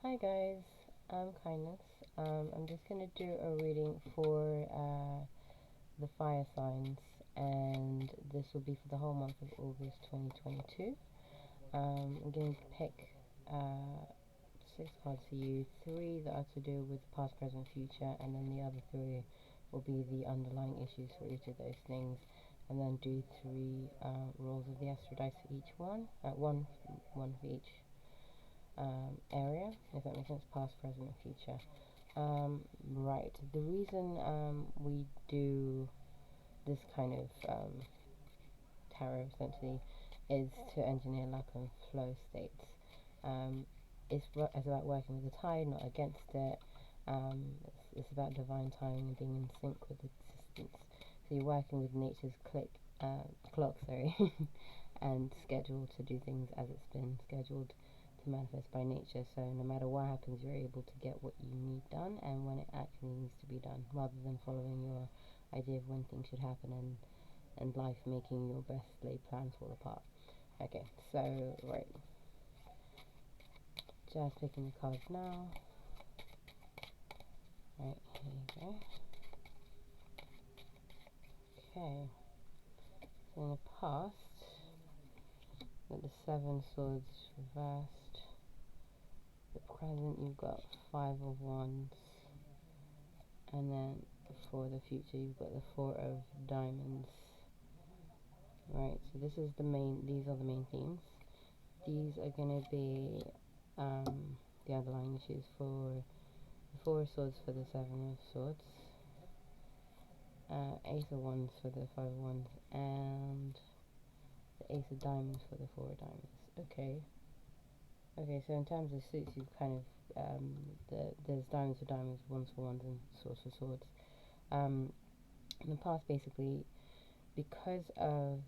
Hi guys, I'm Kindness. I'm just gonna do a reading for the fire signs, and this will be for the whole month of August 2022. I'm going to pick six cards for you, three that are to do with past, present, future, and then the other three will be the underlying issues for each of those things. And then do three rolls of the astro dice for each one, one for each area, if that makes sense, past, present, and future. Right, the reason we do this kind of tarot essentially is to engineer lack of flow states. Um, it's about working with the tide, not against it. It's about divine timing and being in sync with existence. So you're working with nature's clock, sorry, and schedule to do things as it's been scheduled to manifest by nature. So no matter what happens, you're able to get what you need done and when it actually needs to be done, rather than following your idea of when things should happen and life making your best laid plans fall apart. Okay, so right, just picking the cards now. Right, here you go. Okay, so in the past, got the Seven Swords reversed. The present, you've got Five of Wands, and then for the future, you've got the Four of Diamonds. Right, so this is the main. These are the main themes. These are going to be the underlying issues for the Four of Swords for the Seven of Swords, Ace of Wands for the Five of Wands, and the Ace of Diamonds for the Four of Diamonds. Okay. Okay, so in terms of suits, you've kind of there's diamonds for diamonds, ones for ones, and swords for swords. In the past, basically, because of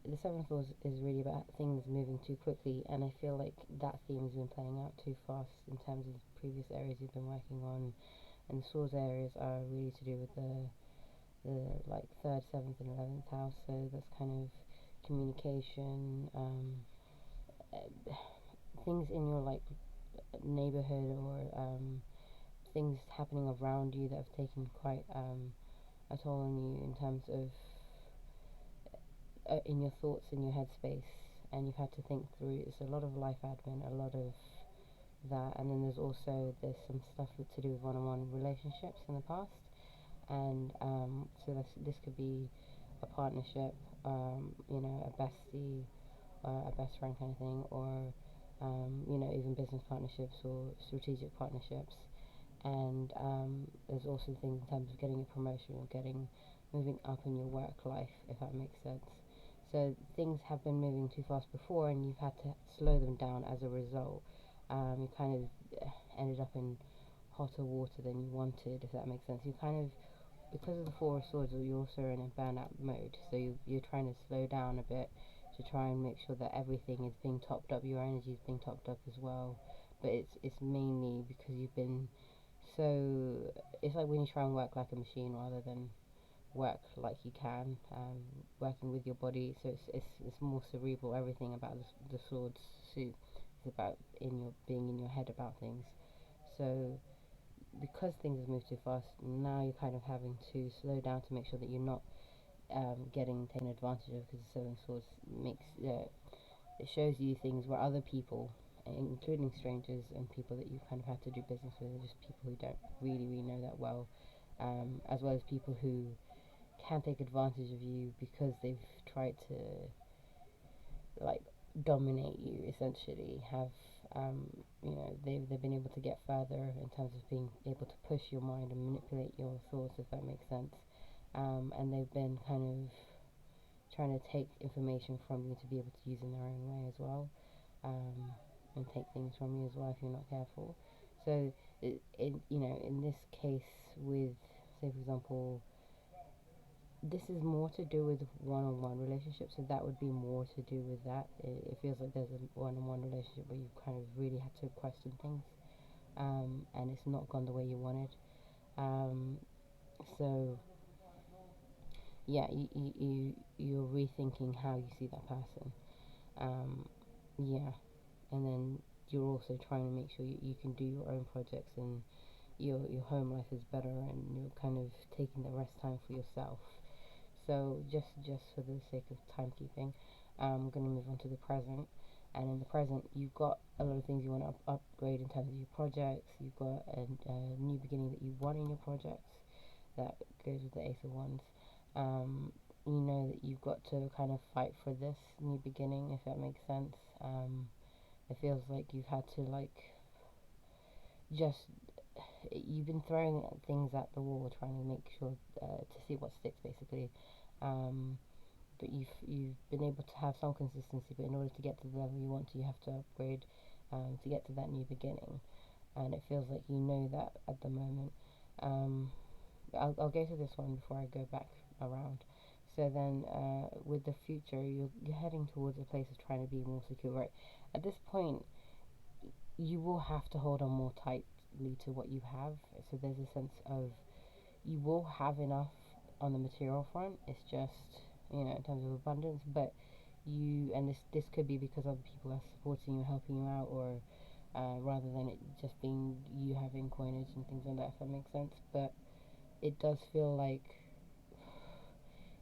the Seven of Swords is really about things moving too quickly, and I feel like that theme has been playing out too fast in terms of the previous areas you've been working on, and the swords areas are really to do with the like third, seventh, and 11th house. So that's kind of communication, things in your like neighborhood, or things happening around you that have taken quite a toll on you in terms of in your thoughts, in your headspace, and you've had to think through. It's a lot of life admin, a lot of that, and then there's some stuff to do with one-on-one relationships in the past, and so this could be a partnership, a bestie, a best friend kind of thing, or even business partnerships or strategic partnerships. And there's also things in terms of getting a promotion or moving up in your work life, if that makes sense. So things have been moving too fast before, and you've had to slow them down as a result. You kind of ended up in hotter water than you wanted, if that makes sense. You kind of, because of the Four of Swords, you're also in a burnout mode, so you're trying to slow down a bit to try and make sure that everything is being topped up, your energy is being topped up as well. But it's mainly because you've been so. It's like when you try and work like a machine rather than work like you can, working with your body. So it's more cerebral. Everything about the swords suit is about being in your head about things. So because things have moved too fast, now you're kind of having to slow down to make sure that you're not getting taken advantage of, because the Seven Swords makes it shows you things where other people, including strangers and people that you kind of have to do business with, are just people who don't really know that well, as well as people who can take advantage of you because they've tried to like dominate you, essentially have they've been able to get further in terms of being able to push your mind and manipulate your thoughts, if that makes sense. And they've been kind of trying to take information from you to be able to use in their own way as well, and take things from you as well if you're not careful. So in this case, with, say for example, this is more to do with one-on-one relationships, so that would be more to do with that. It feels like there's a one-on-one relationship where you've kind of really had to question things, and it's not gone the way you wanted. So yeah, you're rethinking how you see that person. Yeah, and then you're also trying to make sure you can do your own projects, and your home life is better, and you're kind of taking the rest time for yourself. So just for the sake of timekeeping, I'm going to move on to the present. And in the present, you've got a lot of things you want to upgrade in terms of your projects. You've got a new beginning that you want in your projects. That goes with the Ace of Wands. You know that you've got to kind of fight for this new beginning, if that makes sense. It feels like you've had to just you've been throwing things at the wall, trying to make sure to see what sticks, basically. But you've been able to have some consistency. But in order to get to the level you want to, you have to upgrade to get to that new beginning. And it feels like you know that at the moment. I'll go to this one before I go back around. So then, with the future, you're heading towards a place of trying to be more secure. Right at this point, you will have to hold on more tightly to what you have. So there's a sense of you will have enough on the material front. It's just, in terms of abundance, but and this could be because other people are supporting you, helping you out, or rather than it just being you having coinage and things like that, if that makes sense. But it does feel like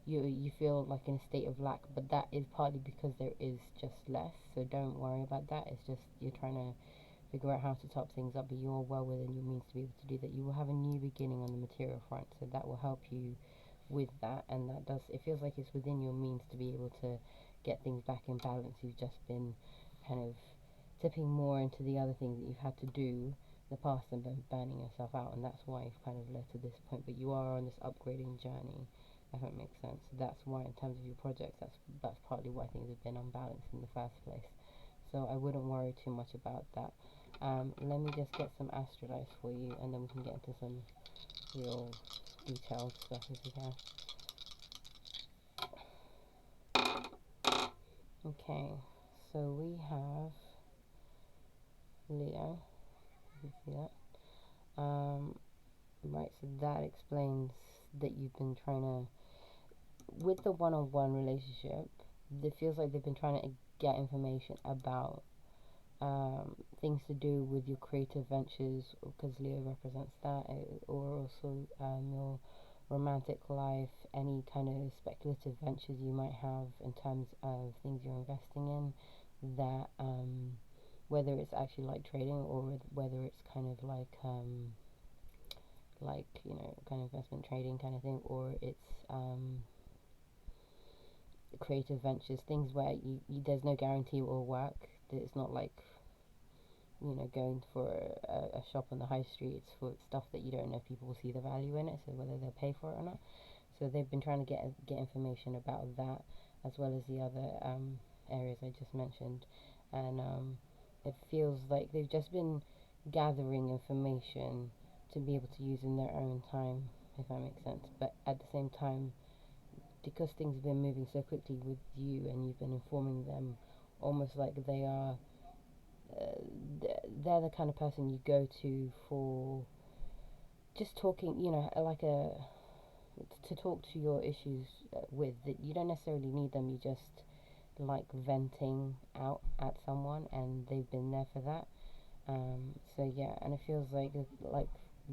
you feel like in a state of lack, but that is partly because there is just less. So don't worry about that. It's just you're trying to figure out how to top things up, but you're well within your means to be able to do that. You will have a new beginning on the material front, so that will help you with that. And it feels like it's within your means to be able to get things back in balance. You've just been kind of tipping more into the other things that you've had to do in the past and been burning yourself out, and that's why you've kind of led to this point. But you are on this upgrading journey, if that makes sense. That's why, in terms of your projects, that's partly why things have been unbalanced in the first place. So I wouldn't worry too much about that. Let me just get some astrodice for you, and then we can get into some real detailed stuff if we can. Okay, so we have Leo. You can see that. Right, so that explains that you've been trying to, with the one-on-one relationship, it feels like they've been trying to get information about things to do with your creative ventures, because Leo represents that, or also your romantic life, any kind of speculative ventures you might have in terms of things you're investing in, that whether it's actually like trading, or whether it's kind of kind of investment trading kind of thing, or it's creative ventures, things where there's no guarantee it will work. That it's not like going for a shop on the high street. It's for stuff that you don't know if people will see the value in it, so whether they'll pay for it or not. So they've been trying to get information about that, as well as the other areas I just mentioned. And it feels like they've just been gathering information to be able to use in their own time, if that makes sense. But at the same time, because things have been moving so quickly with you, and you've been informing them almost like they are they're the kind of person you go to for just talking, to talk to your issues with. That you don't necessarily need them, you just like venting out at someone, and they've been there for that. So yeah, and it feels like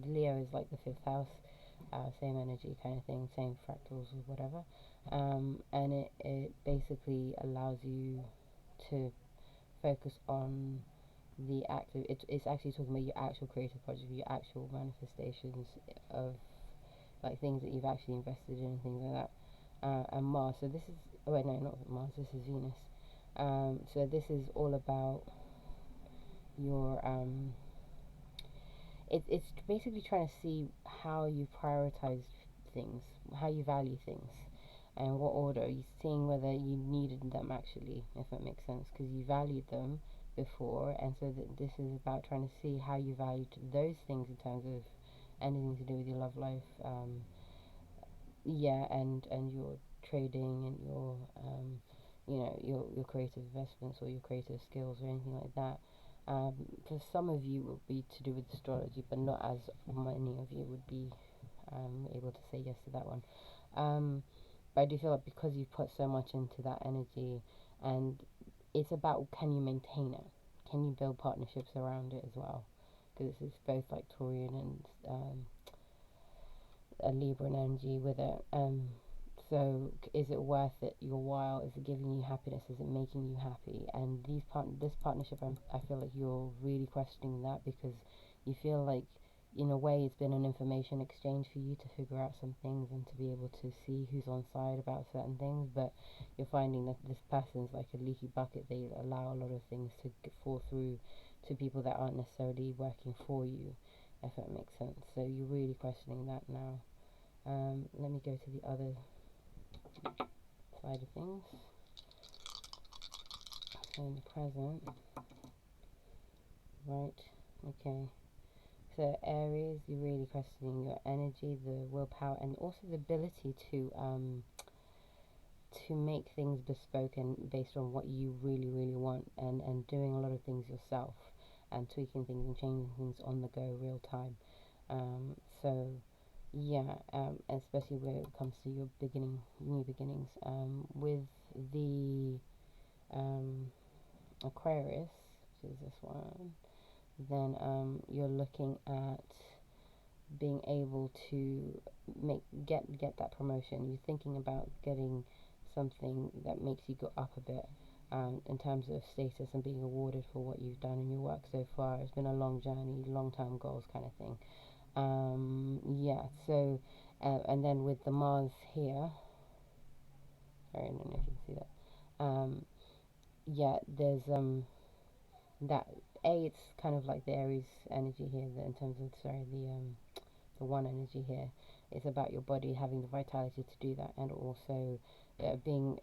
Leo is like the fifth house, same energy kind of thing, same fractals or whatever. And it basically allows you to focus on the active. It's actually talking about your actual creative project, your actual manifestations of like things that you've actually invested in and things like that. And Mars. So this is wait no, not Mars. This is Venus. So this is all about your it's basically trying to see how you prioritize things, how you value things, and what order. You're seeing whether you needed them actually, if that makes sense, because you valued them before, and so this is about trying to see how you valued those things in terms of anything to do with your love life, and your trading, and your your creative investments, or your creative skills, or anything like that. For some of you, it will be to do with astrology, but not as many of you would be able to say yes to that one. But I do feel like because you've put so much into that energy, and it's about can you maintain it, can you build partnerships around it as well? Because it's both like Taurian and a Libra energy with it. So is it worth it, your while? Is it giving you happiness? Is it making you happy? And this partnership, I feel like you're really questioning that, because you feel like, in a way, it's been an information exchange for you to figure out some things and to be able to see who's on side about certain things. But you're finding that this person's like a leaky bucket. They allow a lot of things to fall through to people that aren't necessarily working for you, if that makes sense. So you're really questioning that now. Let me go to the other side of things. So in the present, right? Okay. So Aries, you're really questioning your energy, the willpower, and also the ability to make things bespoke and based on what you really, really want, and doing a lot of things yourself, and tweaking things and changing things on the go, real time. So yeah, especially when it comes to your new beginnings. With the Aquarius, which is this one, then you're looking at being able to get that promotion. You're thinking about getting something that makes you go up a bit, in terms of status and being awarded for what you've done in your work so far. It's been a long journey, long-term goals kind of thing. Yeah, so and then with the Mars here, sorry, I don't know if you can see that. Yeah, there's that it's kind of like the Aries energy here, in terms of, sorry, the one energy here. It's about your body having the vitality to do that, and also being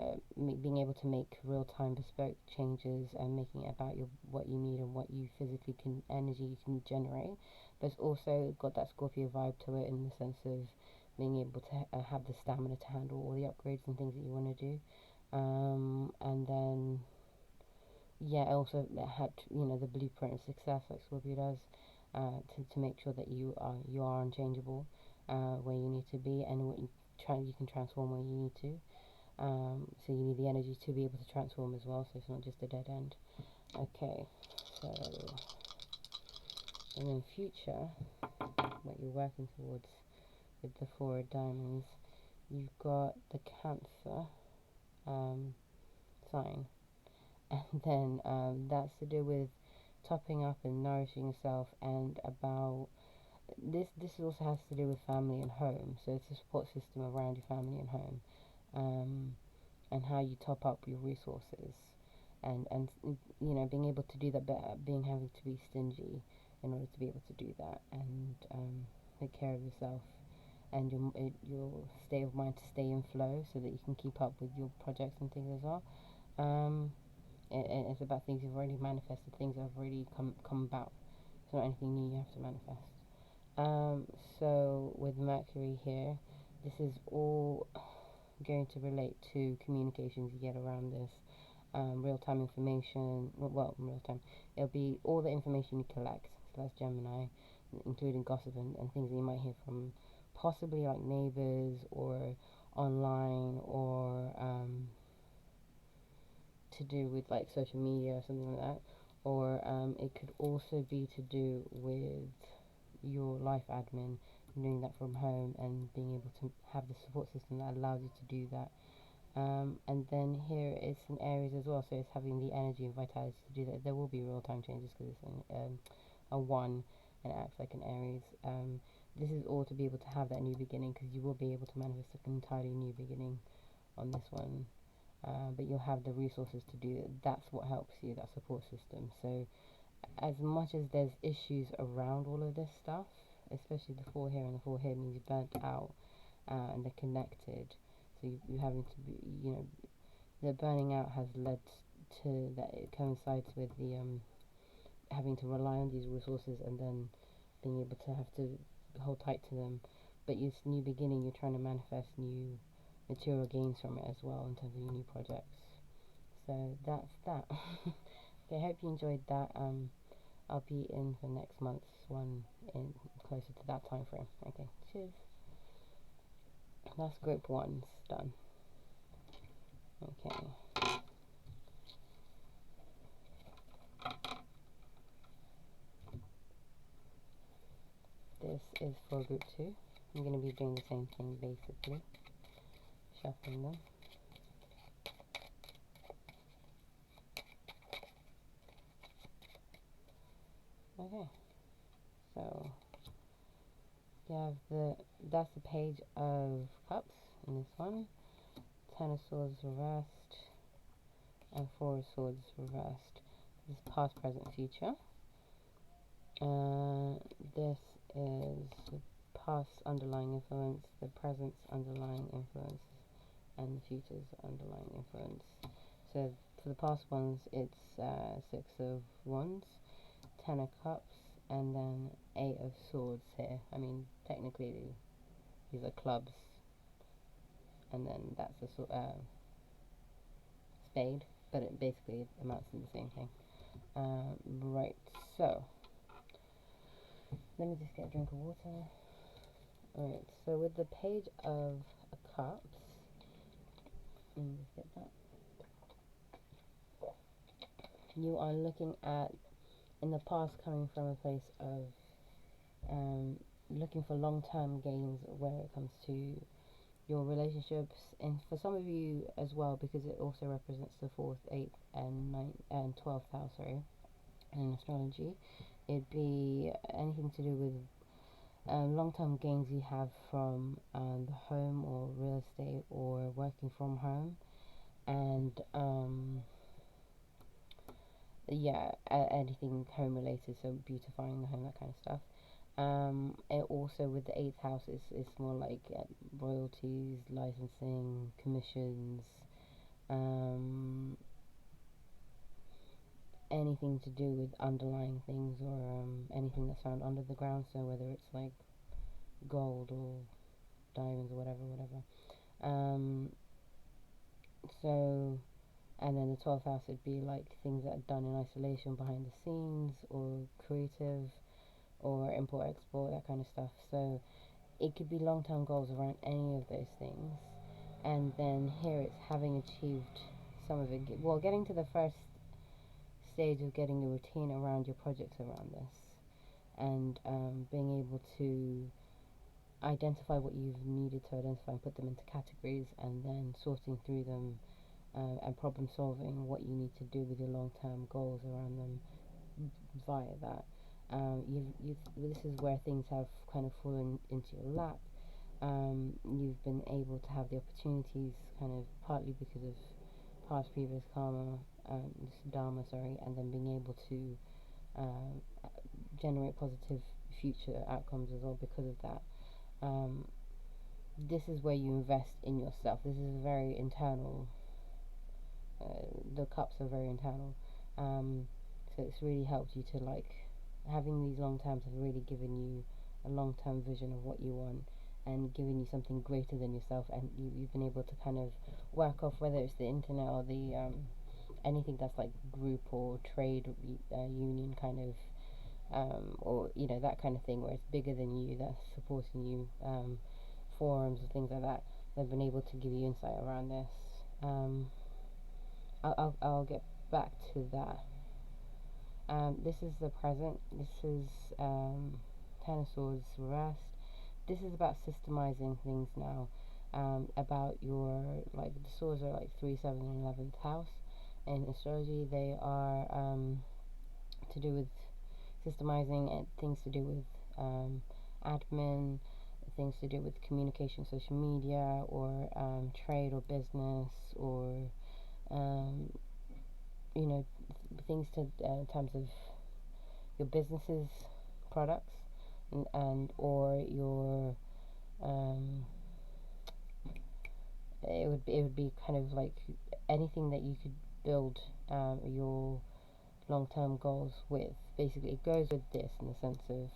able to make real-time bespoke changes, and making it about what you need and what you physically energy you can generate. But it's also got that Scorpio vibe to it, in the sense of being able to have the stamina to handle all the upgrades and things that you want to do. And then yeah, also it had, the blueprint of success, like Scorpio does, to make sure that you are unchangeable, where you need to be, and you can transform where you need to. So you need the energy to be able to transform as well, so it's not just a dead end. Okay, so, and in future, what you're working towards with the Four of Diamonds, you've got the Cancer sign, and then that's to do with topping up and nourishing yourself, and about this also has to do with family and home. So it's a support system around your family and home, and how you top up your resources, and being able to do that, but having to be stingy in order to be able to do that, and take care of yourself, and your state of mind to stay in flow, so that you can keep up with your projects and things as well. And it's about things you've already manifested, things that have already come about. It's not anything new you have to manifest. So with Mercury here, this is all going to relate to communications you get around this. Real-time information, well, real-time, it'll be all the information you collect, so that's Gemini, including gossip and things that you might hear from possibly like neighbors, or online, or to do with like social media or something like that, or it could also be to do with your life admin, doing that from home, and being able to have the support system that allows you to do that. And then here is some Aries as well, so it's having the energy and vitality to do that. There will be real-time changes, because it's a one, and it acts like an Aries. This is all to be able to have that new beginning, because you will be able to manifest an entirely new beginning on this one. But you'll have the resources to do it. That's what helps you, that support system. So as much as there's issues around all of this stuff, especially the four here, and the four here means you're burnt out, and they're connected. So you having to be, the burning out has led to that. It coincides with the having to rely on these resources, and then being able to have to hold tight to them. But this new beginning, you're trying to manifest new material gains from it as well, in terms of your new projects. So that's that. Okay, I hope you enjoyed that. I'll be in for next month's one, in closer to that time frame. Okay, cheers. That's group one's done. Okay. is for group 2. I'm going to be doing the same thing basically, shuffling them. Okay, so you have that's the Page of Cups in this one, Ten of Swords reversed, and Four of Swords reversed. This is past, present, future. This is the past underlying influence, the present's underlying influence, and the future's underlying influence. So for the past ones, it's Six of Wands, Ten of Cups, and then Eight of Swords here. I mean, technically these are clubs, and then that's a spade, but it basically amounts to the same thing. Right, so let me just get a drink of water. Alright, so with the Page of Cups, let me just get that. You are looking at, in the past, coming from a place of looking for long-term gains where it comes to your relationships, and for some of you as well, because it also represents the 4th, 8th, and 9th and 12th house, in astrology. It'd be anything to do with long-term gains you have from the home or real estate or working from home, and yeah, anything home related, so beautifying the home, that kind of stuff. And also with the 8th house, it's more like royalties, licensing, commissions, anything to do with underlying things, or anything that's found under the ground, so whether it's like gold or diamonds or whatever. So, and then the 12th house would be like things that are done in isolation, behind the scenes, or creative, or import export, that kind of stuff. So it could be long-term goals around any of those things. And then here it's having achieved some of it, well, getting to the first stage of getting a routine around your projects around this, and being able to identify what you've needed to identify and put them into categories, and then sorting through them, and problem solving what you need to do with your long-term goals around them via that. This is where things have kind of fallen into your lap. You've been able to have the opportunities, kind of partly because of past previous karma, dharma, and then being able to generate positive future outcomes as well because of that. This is where you invest in yourself. This is very internal. The cups are very internal. So it's really helped you to, like, having these long terms have really given you a long-term vision of what you want, and giving you something greater than yourself, and you've been able to kind of work off, whether it's the internet or the anything that's like group or trade union kind of, or that kind of thing, where it's bigger than you, that's supporting you, forums and things like that. They've been able to give you insight around this. I'll get back to that. This is the present. This is Ten of Swords reversed. This is about systemizing things now. About your, like, the swords are like 3, 7, and 11th house. In astrology, they are to do with systemizing, and things to do with admin, things to do with communication, social media, or trade or business, or things to in terms of your business's products, and or your it would be kind of like anything that you could build your long-term goals with. Basically, it goes with this in the sense of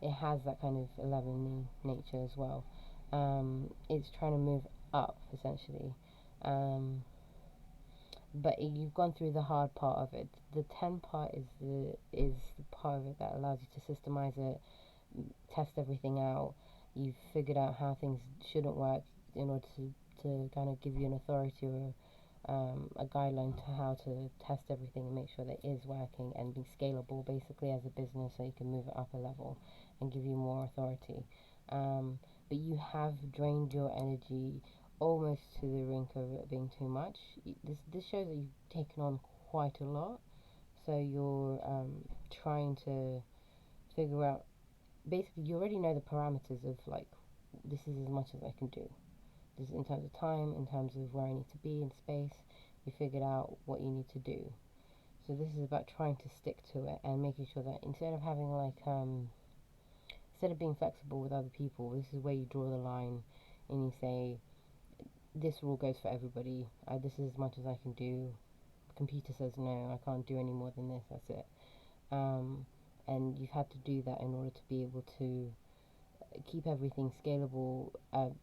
it has that kind of 11 nature as well. It's trying to move up essentially, but you've gone through the hard part of it. The 10 part is the part of it that allows you to systemize it, test everything out. You've figured out how things shouldn't work in order to kind of give you an authority or a guideline to how to test everything and make sure that it is working and be scalable basically as a business, so you can move it up a level and give you more authority. But you have drained your energy almost to the rink of it being too much. This shows that you've taken on quite a lot, so you're trying to figure out, basically you already know the parameters of like, this is as much as I can do. This is in terms of time, in terms of where I need to be in space. You figured out what you need to do. So this is about trying to stick to it and making sure that instead of having like instead of being flexible with other people, this is where you draw the line and you say, this rule goes for everybody. This is as much as I can do. The computer says no, I can't do any more than this. That's it. And you've had to do that in order to be able to keep everything scalable, so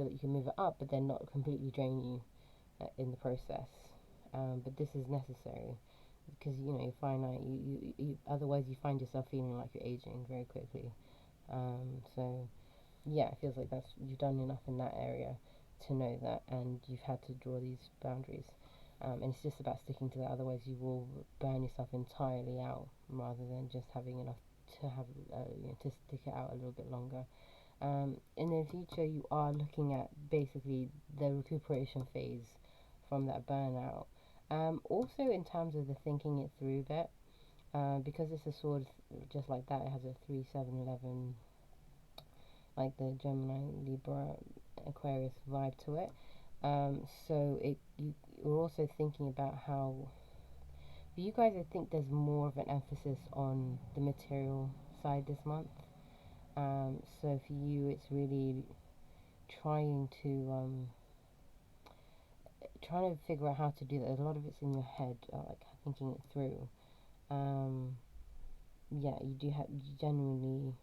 that you can move it up, but then not completely drain you in the process. But this is necessary because you're finite. You otherwise you find yourself feeling like you're aging very quickly. So yeah, it feels like that's you've done enough in that area to know that, and you've had to draw these boundaries. And it's just about sticking to that. Otherwise, you will burn yourself entirely out, rather than just having enough to have to stick it out a little bit longer. In the future, you are looking at basically the recuperation phase from that burnout. Also, in terms of the thinking it through bit, because it's a sword just like that, it has a 3, 7, 11, like the Gemini, Libra, Aquarius vibe to it. So you're also thinking about how, for you guys, I think there's more of an emphasis on the material side this month. So for you, it's really trying to figure out how to do that. A lot of it's in your head, like thinking it through. Yeah, you genuinely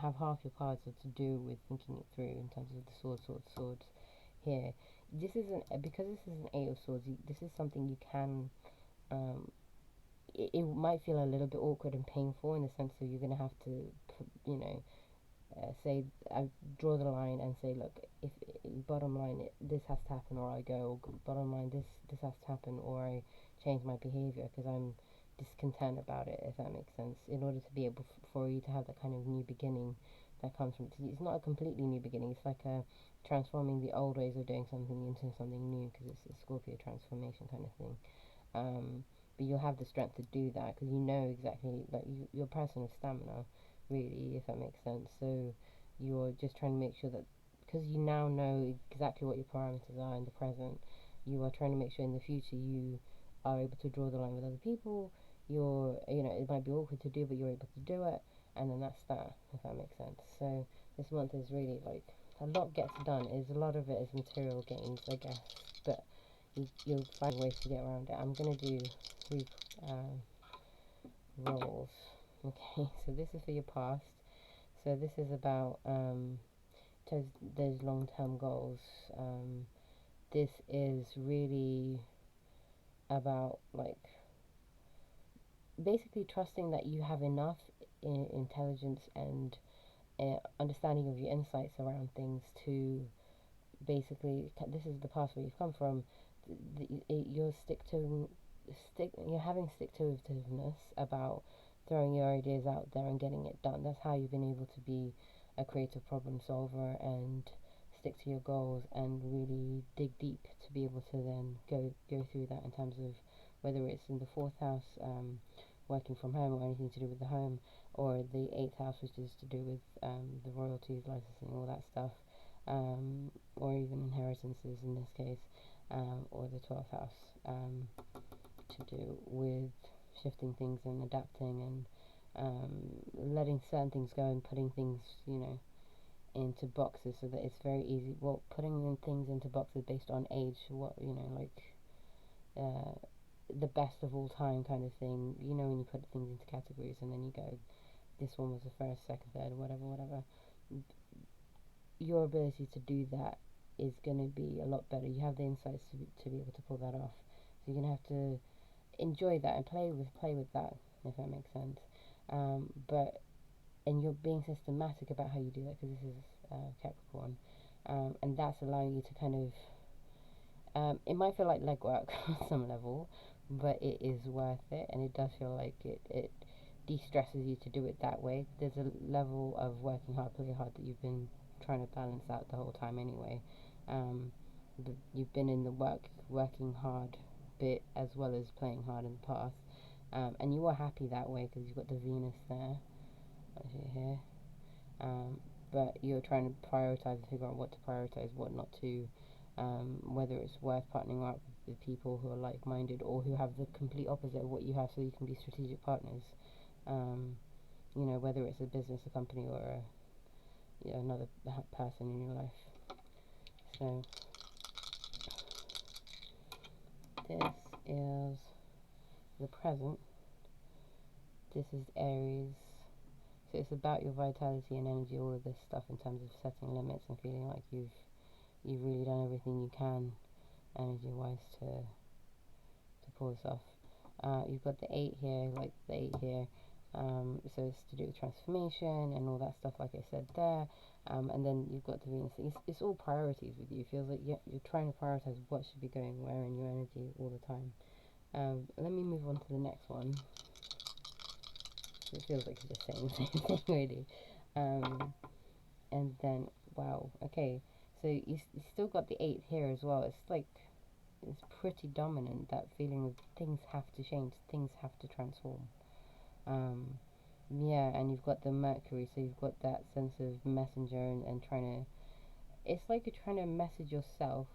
have half your cards are to do with thinking it through in terms of the swords here. This isn't, because this is an 8 of swords. This is something you can. It might feel a little bit awkward and painful in the sense that you're gonna have to, say, I draw the line and say, look, if bottom line this has to happen or I go, or bottom line this has to happen or I change my behavior because I'm discontent about it, if that makes sense, in order to be able for you to have that kind of new beginning that comes from, it's not a completely new beginning, it's like a transforming the old ways of doing something into something new, because it's a Scorpio transformation kind of thing. But you'll have the strength to do that because you know exactly, like you're a person of stamina, really, if that makes sense. So you're just trying to make sure that, because you now know exactly what your parameters are in the present, you are trying to make sure in the future you are able to draw the line with other people. It might be awkward to do, but you're able to do it, and then that's that, if that makes sense. So this month is really like a lot gets done. A lot of it is material gains, I guess, but you'll find ways to get around it. I'm gonna do 3 rolls. Okay, so this is for your past. So this is about those long-term goals. This is really about like basically trusting that you have enough intelligence and understanding of your insights around things to basically, this is the past where you've come from. You're having stick-to-itiveness about throwing your ideas out there and getting it done. That's how you've been able to be a creative problem solver and stick to your goals and really dig deep to be able to then go through that in terms of whether it's in the 4th house, working from home or anything to do with the home, or the 8th house, which is to do with the royalties, licensing, all that stuff, or even inheritances in this case, or the 12th house, to do with shifting things and adapting and letting certain things go and putting things, into boxes so that it's very easy. Well, putting in things into boxes based on age, the best of all time kind of thing. When you put things into categories and then you go, this one was the first, second, third, whatever. Your ability to do that is going to be a lot better. You have the insights to be able to pull that off. So you're going to have to enjoy that and play with that, if that makes sense. And you're being systematic about how you do that, because this is Capricorn, and that's allowing you to kind of It might feel like legwork on some level, but it is worth it, and it does feel like it de-stresses you to do it that way. There's a level of working hard, play hard that you've been trying to balance out the whole time anyway. You've been in the working hard bit as well as playing hard in the past, and you were happy that way because you've got the Venus there, here. But you're trying to prioritize and figure out what to prioritize, what not to, whether it's worth partnering up with people who are like-minded or who have the complete opposite of what you have, so you can be strategic partners. Whether it's a business, a company, or another person in your life. So this is the present. This is Aries. So it's about your vitality and energy, all of this stuff in terms of setting limits and feeling like you've really done everything you can energy-wise to pull this off. You've got the 8 here, like the 8 here. So it's to do with transformation and all that stuff, like I said there. And then you've got the Venus. It's all priorities with you. It feels like you're trying to prioritize what should be going where in your energy all the time. Let me move on to the next one. It feels like it's just saying the same thing, really. And then, wow, okay. So you still got the 8 here as well. It's like, it's pretty dominant, that feeling of things have to change, things have to transform. Yeah, and you've got the Mercury, so you've got that sense of messenger and trying to, it's like you're trying to message yourself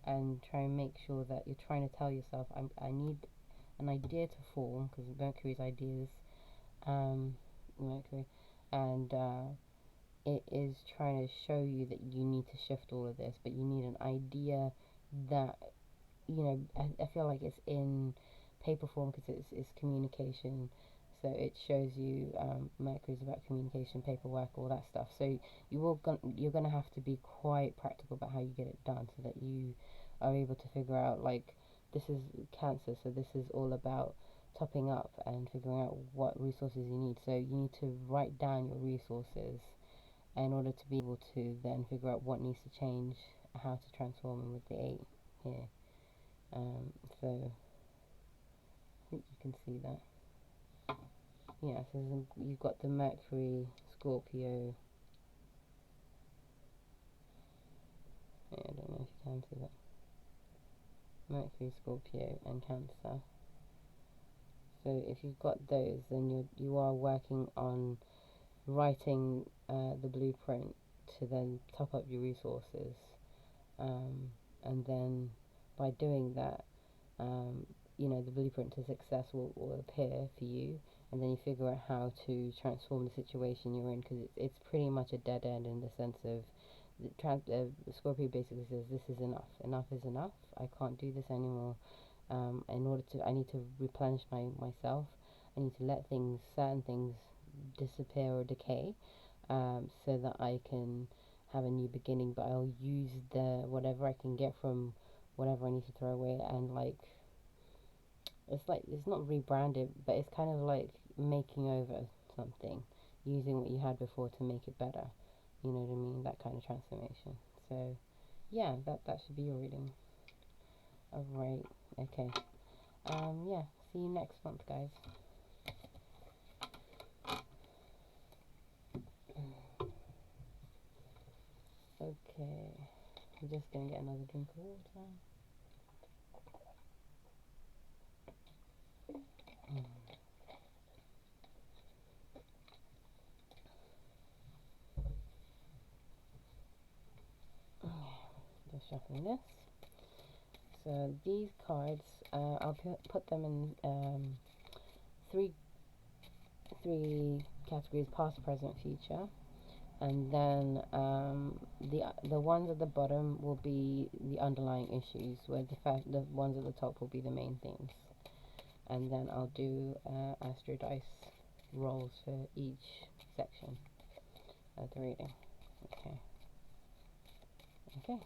and try and make sure that you're trying to tell yourself, I need an idea to form, because Mercury's ideas, Mercury, and it is trying to show you that you need to shift all of this, but you need an idea that, I feel like it's in paper form because it's communication. So it shows you Mercury's about communication, paperwork, all that stuff. So you're gonna have to be quite practical about how you get it done, so that you are able to figure out, like, this is Cancer, so this is all about topping up and figuring out what resources you need. So you need to write down your resources in order to be able to then figure out what needs to change, how to transform them with the 8 here. So I think you can see that. Yeah, so you've got the Mercury, Scorpio. Yeah, I don't know if you can see that. Mercury, Scorpio, and Cancer. So if you've got those, then you are working on writing the blueprint to then top up your resources, and then by doing that, the blueprint to success will appear for you, and then you figure out how to transform the situation you're in, because it's pretty much a dead end in the sense of Scorpio basically says, this is enough. Enough is enough. I can't do this anymore. I need to replenish myself. I need to let certain things disappear or decay, so that I can have a new beginning. But I'll use whatever I can get from whatever I need to throw away, and it's not rebranded, but it's kind of like making over something, using what you had before to make it better. You know what I mean? That kind of transformation. So yeah, that should be your reading. Alright, okay. Yeah, see you next month, guys. Okay, I'm just gonna get another drink of water. Just shuffling this. So these cards, I'll put them in three categories: past, present, future. And then the ones at the bottom will be the underlying issues, where the ones at the top will be the main themes. And then I'll do Astro Dice rolls for each section of the reading. Okay. Okay.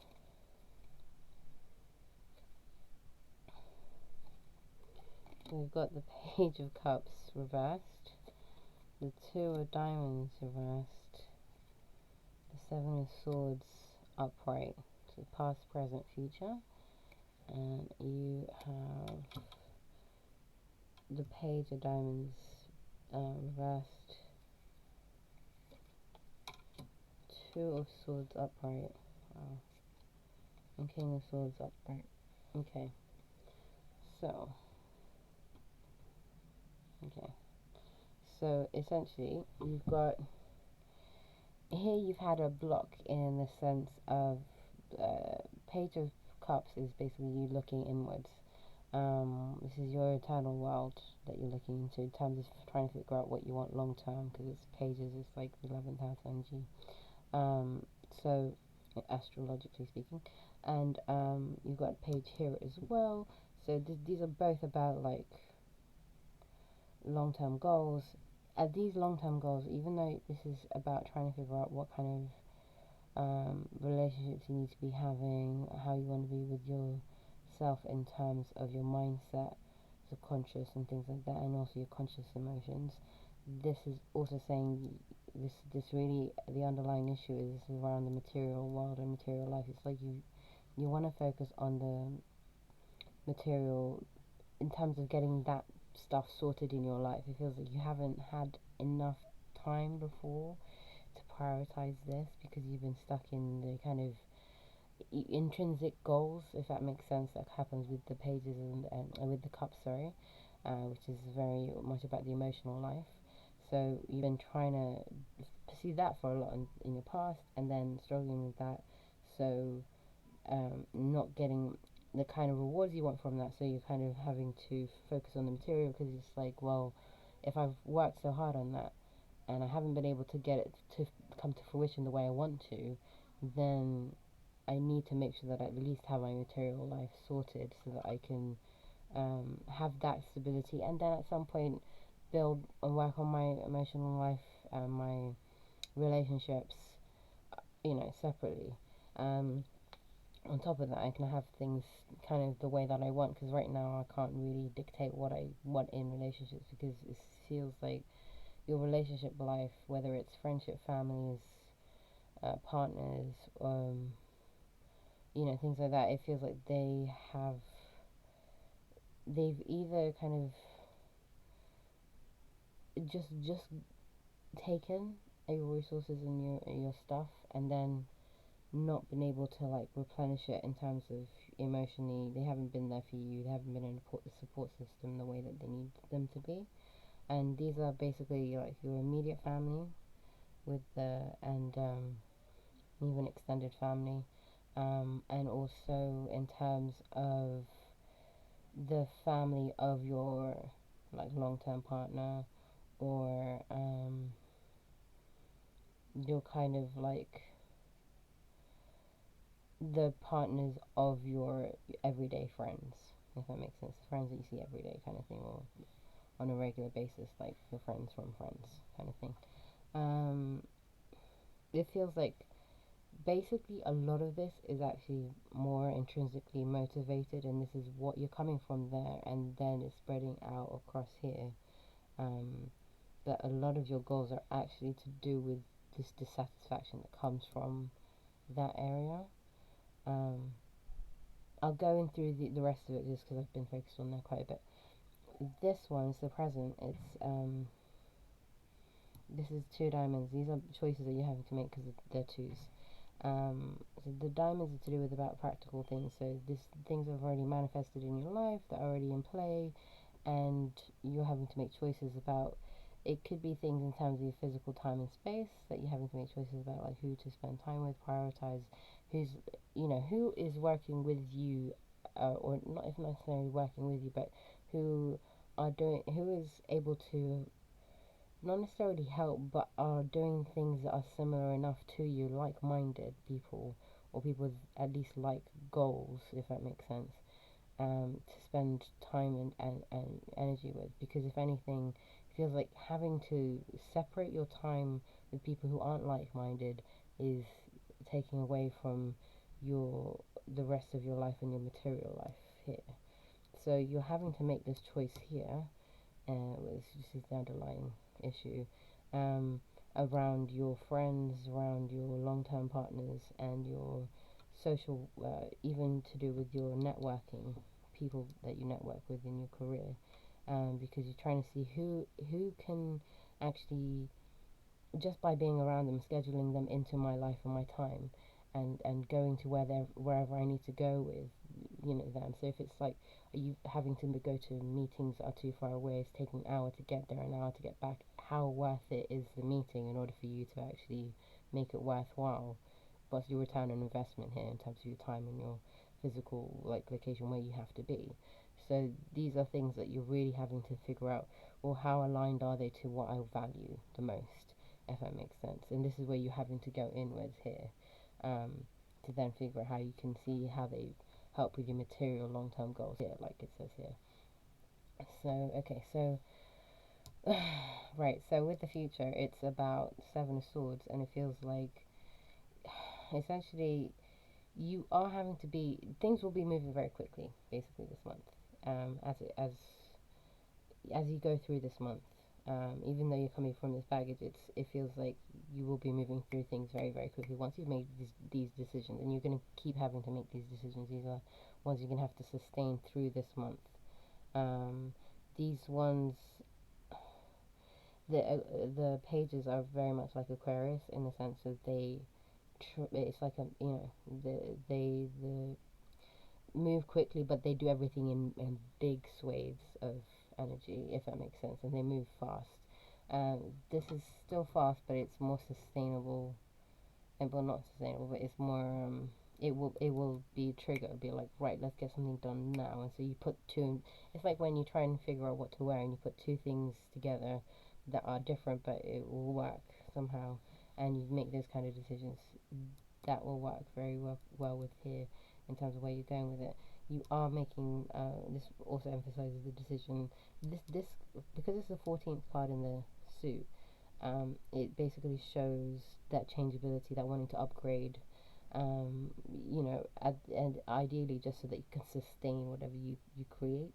We've got the Page of Cups reversed, the Two of Diamonds reversed, the Seven of Swords upright, so past, present, future, and you have the page of diamonds reversed, two of swords upright, and king of swords upright. Okay, so essentially you've got here, you've had a block in the sense of page of cups is basically you looking inwards. This is your eternal world that you're looking into in terms of trying to figure out what you want long term, because it's pages, it's like the 11th house energy. So astrologically speaking, and you've got a page here as well. So these are both about like long-term goals. These long-term goals, even though this is about trying to figure out what kind of relationships you need to be having, how you want to be with yourself in terms of your mindset, subconscious and things like that, and also your conscious emotions. This is also saying this really, the underlying issue is around the material world and material life. It's like you want to focus on the material in terms of getting that stuff sorted in your life. It feels like you haven't had enough time before to prioritize this because you've been stuck in the kind of intrinsic goals, if that makes sense, that happens with the pages and with the cups, sorry, which is very much about the emotional life. So you've been trying to pursue that for a lot in your past, and then struggling with that. So not getting the kind of rewards you want from that, so you're kind of having to focus on the material, because it's like, well, if I've worked so hard on that and I haven't been able to get it to come to fruition the way I want to, then I need to make sure that I at least have my material life sorted so that I can have that stability, and then at some point build and work on my emotional life and my relationships, separately. On top of that, I can have things kind of the way that I want, because right now I can't really dictate what I want in relationships, because it feels like your relationship life, whether it's friendship, families, partners, things like that, it feels like they've either kind of just taken your resources and your stuff, and then not been able to like replenish it in terms of emotionally. They haven't been there for you. They haven't been in a support system the way that they need them to be. And these are basically like your immediate family with the and even extended family, and also in terms of the family of your like long-term partner, or your kind of like the partners of your everyday friends, if that makes sense. Friends that you see every day kind of thing, or on a regular basis, like your friends from friends kind of thing. It feels like basically a lot of this is actually more intrinsically motivated, and this is what you're coming from there, and then it's spreading out across here. That a lot of your goals are actually to do with this dissatisfaction that comes from that area. I'll go in through the rest of it just because I've been focused on there quite a bit. This one's the present. This is two diamonds. These are choices that you're having to make because they're twos. So the diamonds are to do with about practical things. So things have already manifested in your life, that are already in play, and you're having to make choices about. It could be things in terms of your physical time and space that you're having to make choices about, like who to spend time with, prioritize who is working with you, or not if necessarily working with you, but who is able to not necessarily help, but are doing things that are similar enough to you, like-minded people, or people with at least like goals, if that makes sense, to spend time and energy with. Because if anything, it feels like having to separate your time with people who aren't like-minded is taking away from the rest of your life and your material life here. So you're having to make this choice here, which is the underlying issue, around your friends, around your long-term partners, and your social, even to do with your networking, people that you network with in your career, because you're trying to see who can actually, just by being around them, scheduling them into my life and my time, and going to wherever I need to go with, them. So if it's like, are you having to go to meetings that are too far away, it's taking an hour to get there, an hour to get back, how worth it is the meeting in order for you to actually make it worthwhile? What's your return on investment here in terms of your time and your physical, like, location where you have to be? So these are things that you're really having to figure out, or how aligned are they to what I value the most, if that makes sense. And this is where you're having to go inwards here, to then figure out how you can see how they help with your material long-term goals here, like it says here. So, okay, so, right, so with the future, it's about Seven of Swords, and it feels like, essentially, you are having to be, things will be moving very quickly, basically, this month, as you go through this month. Even though you're coming from this baggage, it feels like you will be moving through things very, very quickly once you've made these decisions, and you're going to keep having to make these decisions. These are ones you're going to have to sustain through this month. These ones, the pages are very much like Aquarius in the sense of it's like they move quickly, but they do everything in big swathes of energy, if that makes sense, and they move fast. This is still fast, but it's more sustainable, and well, not sustainable, but it's more. It will be a trigger. It'll be like, right, let's get something done now. And so you put two. It's like when you try and figure out what to wear, and you put two things together that are different, but it will work somehow, and you make those kind of decisions. That will work very well with here in terms of where you're going with it. You are making, this also emphasizes the decision. This because it's the 14th card in the suit. It basically shows that changeability, that wanting to upgrade. And ideally just so that you can sustain whatever you create.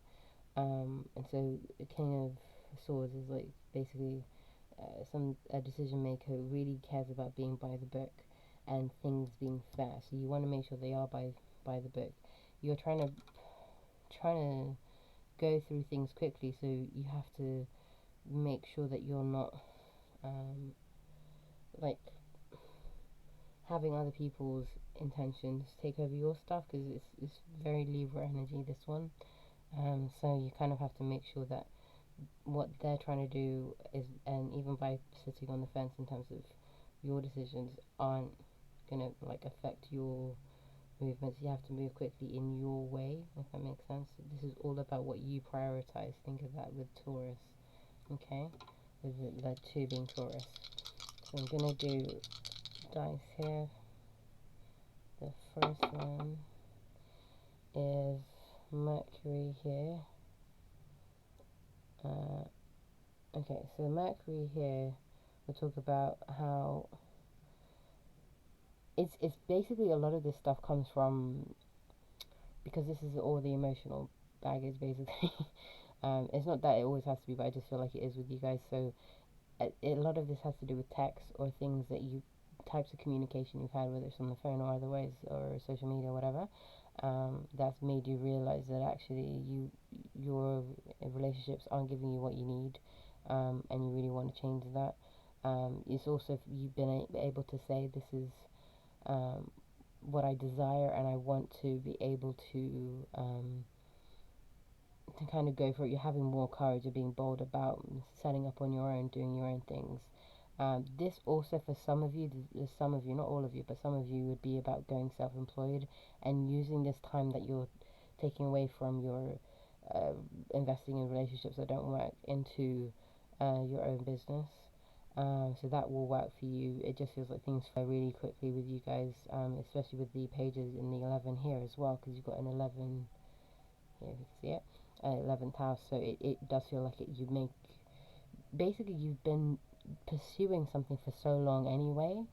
And so the King of Swords is like basically a decision maker who really cares about being by the book and things being fair. So you want to make sure they are by the book. You're trying to go through things quickly, so you have to make sure that you're not like having other people's intentions take over your stuff, because it's very Libra energy, this one. So you kind of have to make sure that what they're trying to do is, and even by sitting on the fence in terms of your decisions, aren't gonna like affect your movements. You have to move quickly in your way, if that makes sense. This is all about what you prioritize. Think of that with Taurus, okay? With the two being Taurus. So I'm gonna do dice here. The first one is Mercury here. Okay, so Mercury here, we'll talk about how it's basically, a lot of this stuff comes from, because this is all the emotional baggage basically. It's not that it always has to be, but I just feel like it is with you guys. So a lot of this has to do with text or things that types of communication you've had, whether it's on the phone or otherwise, or social media or whatever, that's made you realize that actually your relationships aren't giving you what you need, and you really want to change that. It's also, you've been able to say, this is what I desire, and I want to be able to kind of go for it. You're having more courage, you're being bold about setting up on your own, doing your own things. This also, for some of you, not all of you, but some of you, would be about going self-employed and using this time that you're taking away from your investing in relationships that don't work into your own business. So that will work for you. It just feels like things flow really quickly with you guys, especially with the pages in the 11 here as well, because you've got an 11 here, if you can see it, 11th house. So it does feel like basically you've been pursuing something for so long anyway,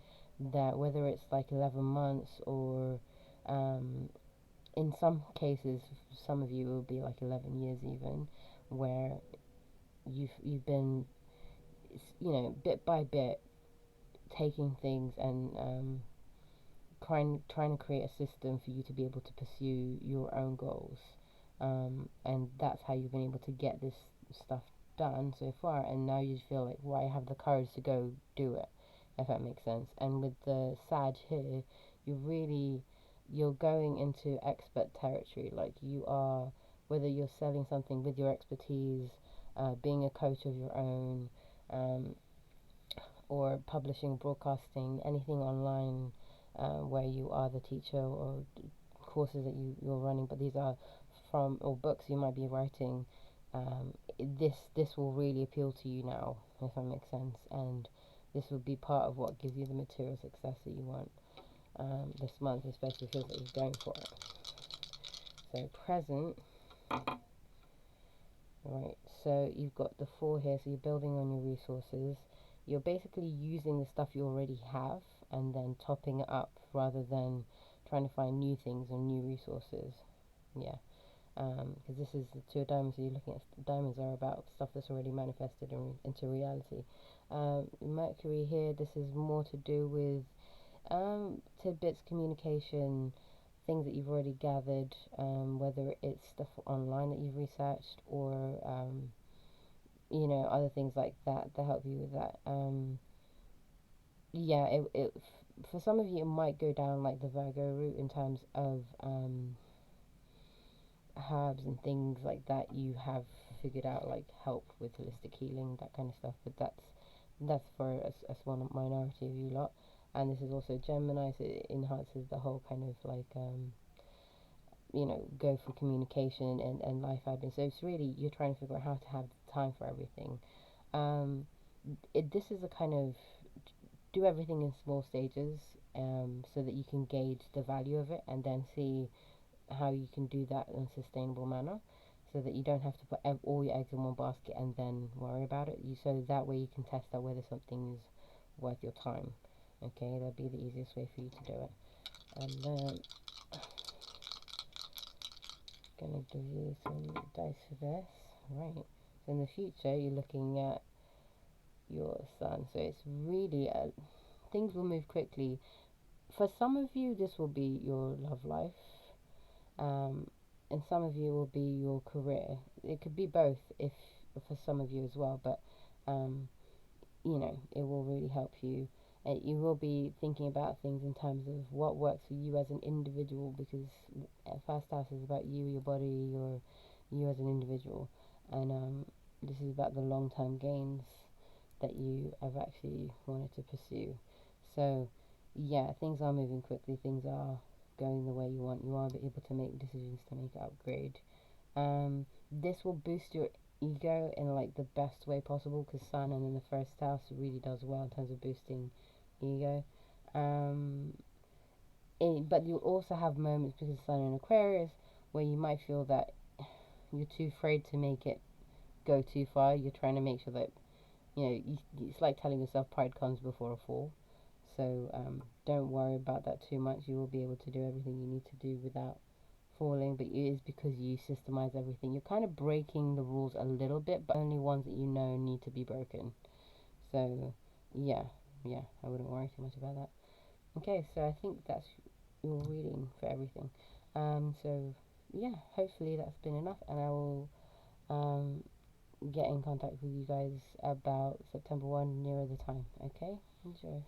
that whether it's like 11 months or in some cases, some of you, will be like 11 years even, where you've been, bit by bit, taking things and trying to create a system for you to be able to pursue your own goals, and that's how you've been able to get this stuff done so far. And now you feel like, well, I have the courage to go do it, if that makes sense. And with the Sag here, you're going into expert territory. Like, you are, whether you're selling something with your expertise, being a coach of your own, um, or publishing, broadcasting, anything online, where you are the teacher, or courses that you're running, but these are from, or books you might be writing. This will really appeal to you now, if that makes sense, and this will be part of what gives you the material success that you want, this month, especially feels like you're going for it. So present, right, so you've got the 4 here, so you're building on your resources. You're basically using the stuff you already have and then topping it up, rather than trying to find new things or new resources. Yeah, because this is the 2 of diamonds, so you're looking at, diamonds are about stuff that's already manifested into reality. Mercury here, this is more to do with tidbits, communication, things that you've already gathered, whether it's stuff online that you've researched, or other things like that help you with that. Yeah, for some of you it might go down like the Virgo route in terms of herbs and things like that you have figured out, like help with holistic healing, that kind of stuff. But that's for a small minority of you lot. And this is also Gemini, so it enhances the whole kind of like go for communication and life admin. So it's really, you're trying to figure out how to have time for everything. This is a kind of do everything in small stages, so that you can gauge the value of it and then see how you can do that in a sustainable manner, so that you don't have to put all your eggs in one basket and then worry about it. So that way you can test out whether something is worth your time. Okay, that'd be the easiest way for you to do it. And then gonna give you some dice for this. Right. So in the future, you're looking at your sun. So it's really things will move quickly. For some of you, this will be your love life. And some of you will be your career. It could be both, if for some of you as well. But it will really help you. You will be thinking about things in terms of what works for you as an individual, because first house is about you, your body, you as an individual, and this is about the long-term gains that you have actually wanted to pursue. So yeah, things are moving quickly, things are going the way you want, you are able to make decisions to make an upgrade. This will boost your ego in like the best way possible, because Sun and in the first house really does well in terms of boosting ego. Um, but you'll also have moments, because Sun in Aquarius, where you might feel that you're too afraid to make it go too far. You're trying to make sure that it's like telling yourself pride comes before a fall. So don't worry about that too much. You will be able to do everything you need to do without falling, but it is because you systemize everything. You're kind of breaking the rules a little bit, but only ones that you know need to be broken. So yeah, I wouldn't worry too much about that. Okay, so I think that's your reading for everything. So yeah, hopefully that's been enough, and I will get in contact with you guys about September 1 nearer the time. Okay, enjoy.